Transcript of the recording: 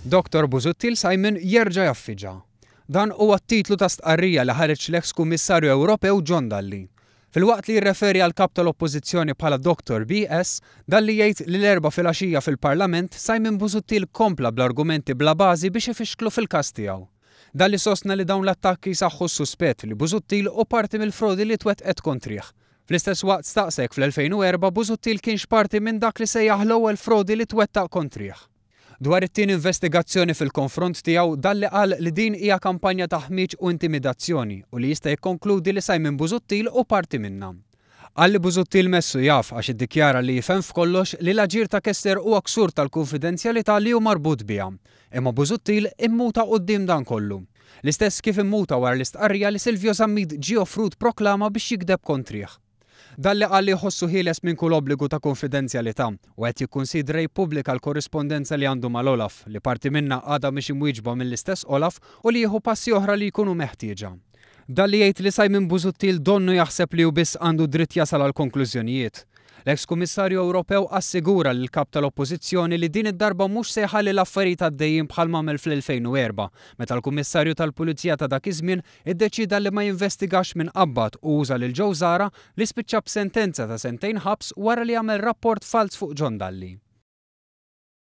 Dr. Busuttil Simon jerġa' jaffiġa. Dan huwa t-titlu ta' stqarrija li ħareġ l-eks Kummissarju Ewropew John Dalli. Filwaqt li jirreferi għal kap tal-Oppożizzjoni bħala Dr. BS, Dalli jgħid li l-erba' filgħaxija fil-Parlament Simon Busuttil kompla bl-argumenti bla bażi biex ifixklu fil-każ tiegħu. Dalli sostna li dawn l-attakki saħħu s-suspett li Busuttil u parti mill-frodi li twettqet kontrih. Fl-istess waqt staqsek fl-2004 Busuttil kienx parti minn dak li sejjaħ l-ewwel frodi li twettaq kontrih. Dwar it-tieni investigazzjoni fil-konfront tiegħu Dalli qal li din hija kampanja ta' ħmiġ u intimidazzjoni u li jista' jikkonkludi li Simon Busuttil u parti minnha. Qal li Busuttil messu jaf għax iddikjara li jifhem f'kollox li l-aġir ta' Kester huwa ksur tal-konfidenzjalità li hu marbut biha, imma Busuttil immuta quddiem dan kollu. L-istess kif immuta wara l-istqarrija li Silvio Zammid ġie offrut proklama biex jikdeb kontrih. Dalli qal li jħossu ħieles minn kull obbligu ta' konfidenzjalità u qed jikkunsidra jippubblika l-korrispondenza li għandu mal-Olaf li parti minnha għadha mhix imwieġba mill-istess Olaf u li jieħu passi oħra li jkunu meħtieġa. Dalli jgħid li Simon Busuttil donnu jaħseb li hu biss għandu dritt jasal għal konklużjonijiet. L-eks Kummissarju Ewropew assigura lil kap tal-Oppożizzjoni li din id-darba mhux sejħa li l-affarijiet għaddejjin bħal m'għamel fl-2004, meta l-Kummissarju tal-Pulizija ta' dak iż-żmien iddeċida li ma jinvestigax minn qabbad u uża lil Joe Zara li spiċċa b'sentenza ta' 2 snin ħabs wara li għamel rapport fals fuq John Dalli.